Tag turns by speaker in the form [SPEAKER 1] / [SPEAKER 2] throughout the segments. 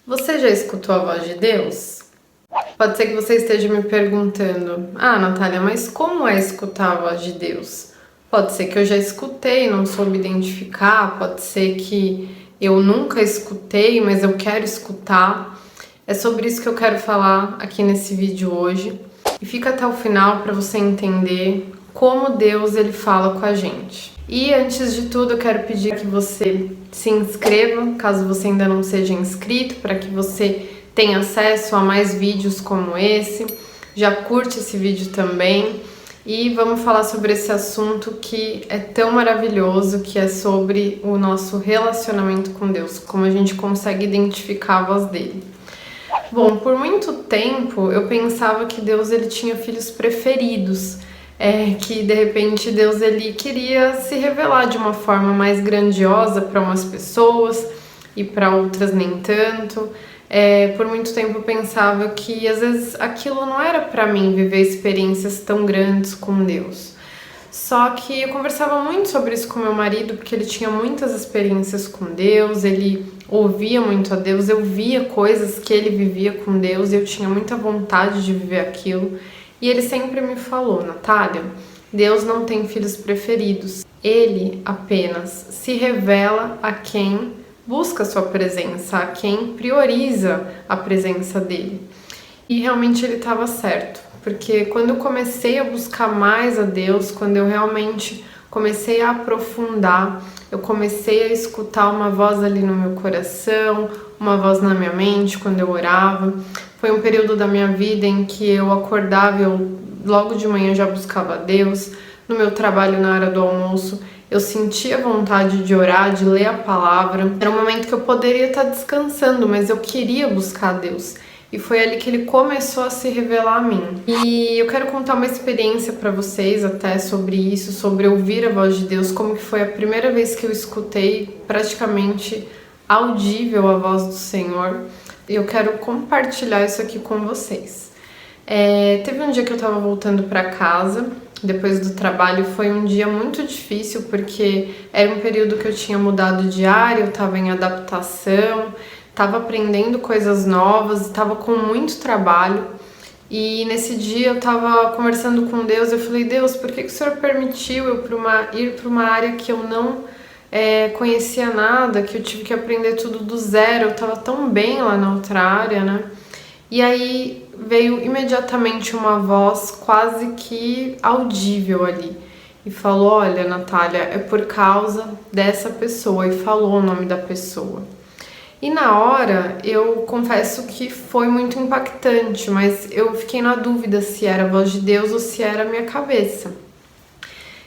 [SPEAKER 1] Você já escutou a voz de Deus? Pode ser que você esteja me perguntando: Ah, Natália, mas como é escutar a voz de Deus? Pode ser que eu já escutei, não soube identificar, pode ser que eu nunca escutei, mas eu quero escutar. É sobre isso que eu quero falar aqui nesse vídeo hoje. E fica até o final para você entender como Deus ele fala com a gente. E antes de tudo, eu quero pedir que você se inscreva, caso você ainda não seja inscrito, para que você tenha acesso a mais vídeos como esse. Já curte esse vídeo também. E vamos falar sobre esse assunto que é tão maravilhoso, que é sobre o nosso relacionamento com Deus, como a gente consegue identificar a voz dele. Bom, por muito tempo eu pensava que Deus ele tinha filhos preferidos, que de repente Deus ele queria se revelar de uma forma mais grandiosa para umas pessoas e para outras nem tanto. Por muito tempo eu pensava que às vezes aquilo não era para mim viver experiências tão grandes com Deus. Só que eu conversava muito sobre isso com meu marido, porque ele tinha muitas experiências com Deus, ele ouvia muito a Deus, eu via coisas que ele vivia com Deus e eu tinha muita vontade de viver aquilo. E ele sempre me falou: Natália, Deus não tem filhos preferidos, ele apenas se revela a quem busca a sua presença, a quem prioriza a presença dele. E realmente ele estava certo, porque quando eu comecei a buscar mais a Deus, quando eu realmente comecei a aprofundar, eu comecei a escutar uma voz ali no meu coração, uma voz na minha mente quando eu orava. Foi um período da minha vida em que eu acordava e eu logo de manhã já buscava a Deus. No meu trabalho na hora do almoço, eu sentia vontade de orar, de ler a palavra. Era um momento que eu poderia estar descansando, mas eu queria buscar a Deus. E foi ali que ele começou a se revelar a mim. E eu quero contar uma experiência para vocês até sobre isso, sobre ouvir a voz de Deus, como que foi a primeira vez que eu escutei praticamente audível a voz do Senhor. E eu quero compartilhar isso aqui com vocês. Teve um dia que eu estava voltando para casa, depois do trabalho. Foi um dia muito difícil, porque era um período que eu tinha mudado de área, eu estava em adaptação, estava aprendendo coisas novas, estava com muito trabalho. E nesse dia eu estava conversando com Deus, eu falei: Deus, por que o Senhor permitiu eu ir para uma área que eu não conhecia nada, que eu tive que aprender tudo do zero? Eu estava tão bem lá na outra área, né? E aí veio imediatamente uma voz quase que audível ali e falou: olha, Natália, é por causa dessa pessoa, e falou o nome da pessoa. E na hora, eu confesso que foi muito impactante, mas eu fiquei na dúvida se era a voz de Deus ou se era a minha cabeça.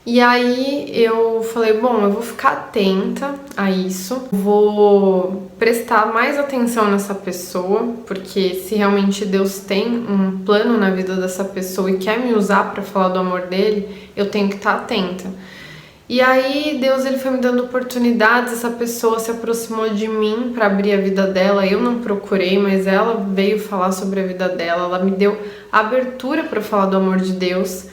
[SPEAKER 1] E aí eu falei: bom, eu vou ficar atenta a isso, vou prestar mais atenção nessa pessoa, porque se realmente Deus tem um plano na vida dessa pessoa e quer me usar para falar do amor dele, eu tenho que estar atenta. E aí Deus ele foi me dando oportunidades, essa pessoa se aproximou de mim para abrir a vida dela. Eu não procurei, mas ela veio falar sobre a vida dela, ela me deu abertura para falar do amor de Deus.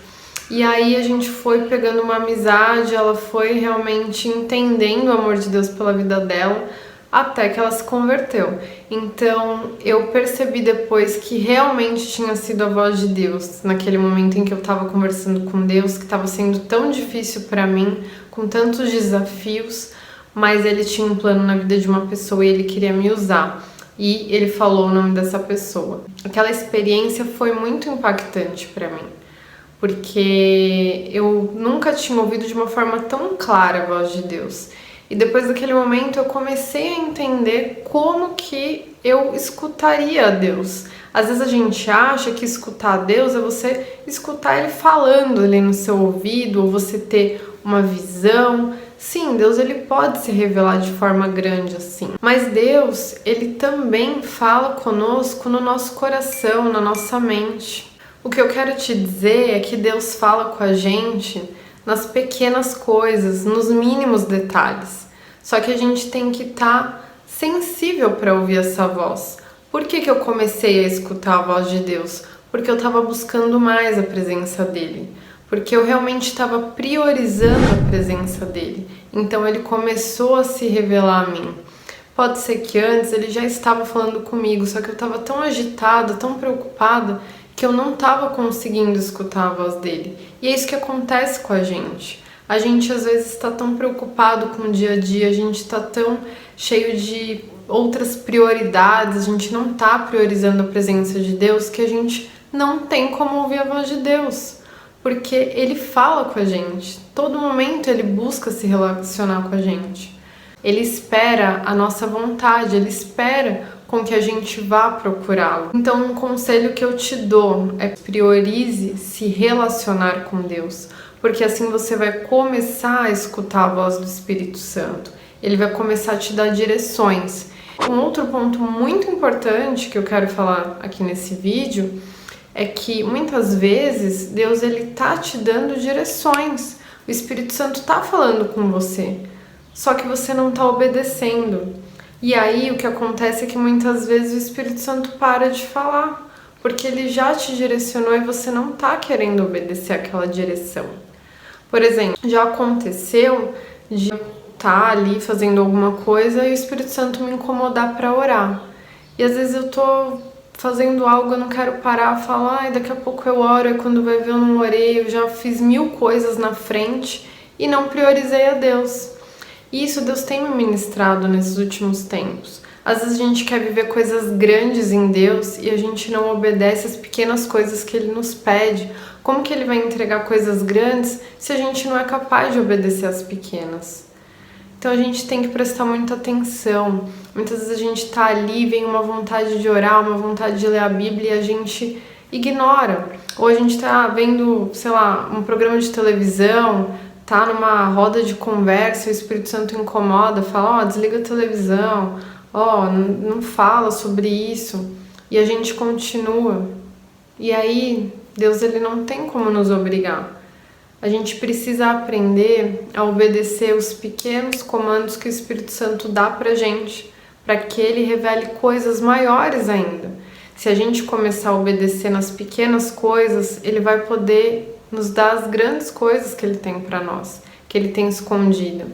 [SPEAKER 1] E aí a gente foi pegando uma amizade, ela foi realmente entendendo o amor de Deus pela vida dela, até que ela se converteu. Então eu percebi depois que realmente tinha sido a voz de Deus, naquele momento em que eu estava conversando com Deus, que estava sendo tão difícil para mim, com tantos desafios, mas ele tinha um plano na vida de uma pessoa e ele queria me usar. E ele falou o nome dessa pessoa. Aquela experiência foi muito impactante para mim, porque eu nunca tinha ouvido de uma forma tão clara a voz de Deus. E depois daquele momento eu comecei a entender como que eu escutaria a Deus. Às vezes a gente acha que escutar a Deus é você escutar ele falando ali no seu ouvido, ou você ter uma visão. Sim, Deus ele pode se revelar de forma grande assim. Mas Deus, ele também fala conosco no nosso coração, na nossa mente. O que eu quero te dizer é que Deus fala com a gente nas pequenas coisas, nos mínimos detalhes. Só que a gente tem que estar sensível para ouvir essa voz. Por que eu comecei a escutar a voz de Deus? Porque eu estava buscando mais a presença dele. Porque eu realmente estava priorizando a presença dele. Então ele começou a se revelar a mim. Pode ser que antes ele já estava falando comigo, só que eu estava tão agitada, tão preocupada, que eu não estava conseguindo escutar a voz dele. E é isso que acontece com a gente. A gente às vezes está tão preocupado com o dia a dia, a gente está tão cheio de outras prioridades, a gente não está priorizando a presença de Deus, que a gente não tem como ouvir a voz de Deus. Porque ele fala com a gente, todo momento ele busca se relacionar com a gente. Ele espera a nossa vontade, ele espera com que a gente vá procurá-lo. Então, um conselho que eu te dou é priorize se relacionar com Deus, porque assim você vai começar a escutar a voz do Espírito Santo. Ele vai começar a te dar direções. Um outro ponto muito importante que eu quero falar aqui nesse vídeo é que muitas vezes Deus ele tá te dando direções. O Espírito Santo tá falando com você, só que você não tá obedecendo. E aí o que acontece é que muitas vezes o Espírito Santo para de falar, porque ele já te direcionou e você não tá querendo obedecer aquela direção. Por exemplo, já aconteceu de estar ali fazendo alguma coisa e o Espírito Santo me incomodar para orar. E às vezes eu tô fazendo algo, eu não quero parar, falar, ai, daqui a pouco eu oro, e quando vai ver eu não orei, eu já fiz 1000 coisas na frente e não priorizei a Deus. E isso Deus tem me ministrado nesses últimos tempos. Às vezes a gente quer viver coisas grandes em Deus e a gente não obedece as pequenas coisas que Ele nos pede. Como que Ele vai entregar coisas grandes se a gente não é capaz de obedecer as pequenas? Então a gente tem que prestar muita atenção. Muitas vezes a gente tá ali, vem uma vontade de orar, uma vontade de ler a Bíblia e a gente ignora. Ou a gente tá vendo, sei lá, um programa de televisão, tá numa roda de conversa e o Espírito Santo incomoda, fala, desliga a televisão, não fala sobre isso. E a gente continua. E aí, Deus ele não tem como nos obrigar. A gente precisa aprender a obedecer os pequenos comandos que o Espírito Santo dá pra gente, para que ele revele coisas maiores ainda. Se a gente começar a obedecer nas pequenas coisas, ele vai poder nos dar as grandes coisas que ele tem para nós, que ele tem escondido.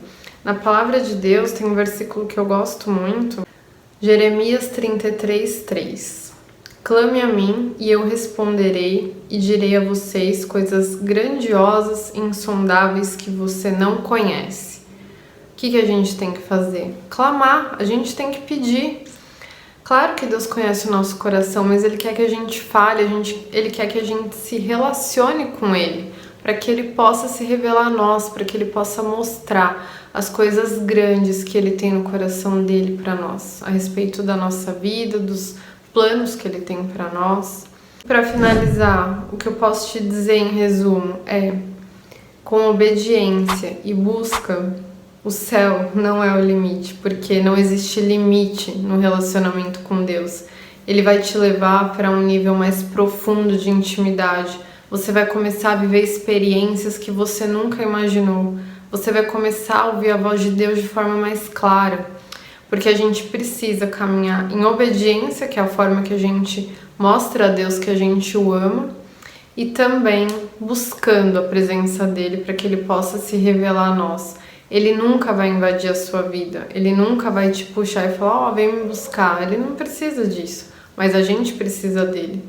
[SPEAKER 1] Na palavra de Deus tem um versículo que eu gosto muito, Jeremias 33:3. Clame a mim e eu responderei e direi a vocês coisas grandiosas e insondáveis que você não conhece. O que a gente tem que fazer? Clamar, a gente tem que pedir. Claro que Deus conhece o nosso coração, mas Ele quer que a gente fale, Ele quer que a gente se relacione com Ele, para que Ele possa se revelar a nós, para que Ele possa mostrar as coisas grandes que Ele tem no coração dele para nós, a respeito da nossa vida, dos planos que Ele tem para nós. Para finalizar, o que eu posso te dizer em resumo é: com obediência e busca, o céu não é o limite, porque não existe limite no relacionamento com Deus. Ele vai te levar para um nível mais profundo de intimidade. Você vai começar a viver experiências que você nunca imaginou. Você vai começar a ouvir a voz de Deus de forma mais clara, porque a gente precisa caminhar em obediência, que é a forma que a gente mostra a Deus que a gente o ama, e também buscando a presença dele para que ele possa se revelar a nós. Ele nunca vai invadir a sua vida, ele nunca vai te puxar e falar, vem me buscar. Ele não precisa disso, mas a gente precisa dele.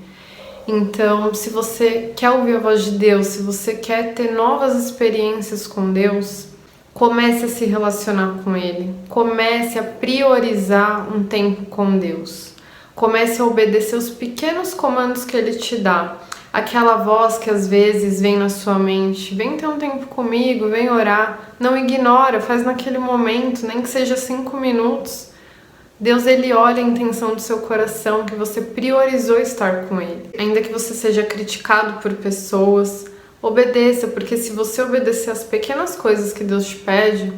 [SPEAKER 1] Então, se você quer ouvir a voz de Deus, se você quer ter novas experiências com Deus, comece a se relacionar com Ele, comece a priorizar um tempo com Deus, comece a obedecer os pequenos comandos que Ele te dá. Aquela voz que às vezes vem na sua mente, vem ter um tempo comigo, vem orar, não ignora, faz naquele momento, nem que seja 5 minutos. Deus, Ele olha a intenção do seu coração, que você priorizou estar com Ele. Ainda que você seja criticado por pessoas, obedeça, porque se você obedecer as pequenas coisas que Deus te pede,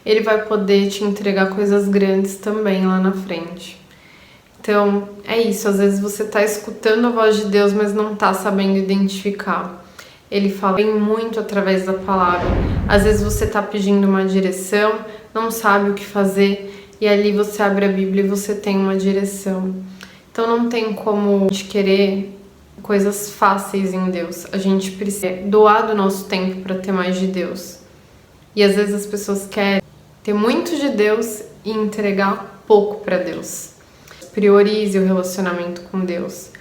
[SPEAKER 1] Ele vai poder te entregar coisas grandes também lá na frente. Então, é isso, às vezes você tá escutando a voz de Deus, mas não tá sabendo identificar. Ele fala muito através da palavra. Às vezes você tá pedindo uma direção, não sabe o que fazer, e ali você abre a Bíblia e você tem uma direção. Então não tem como a gente querer coisas fáceis em Deus. A gente precisa doar do nosso tempo para ter mais de Deus. E às vezes as pessoas querem ter muito de Deus e entregar pouco para Deus. Priorize o relacionamento com Deus.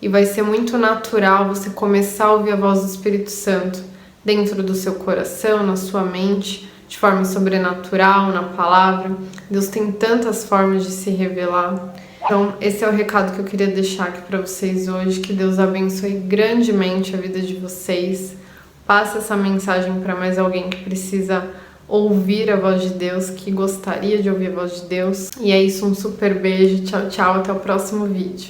[SPEAKER 1] E vai ser muito natural você começar a ouvir a voz do Espírito Santo dentro do seu coração, na sua mente, de forma sobrenatural, na palavra. Deus tem tantas formas de se revelar. Então, esse é o recado que eu queria deixar aqui para vocês hoje. Que Deus abençoe grandemente a vida de vocês. Passe essa mensagem para mais alguém que precisa ouvir a voz de Deus, que gostaria de ouvir a voz de Deus. E é isso, um super beijo. Tchau, tchau. Até o próximo vídeo.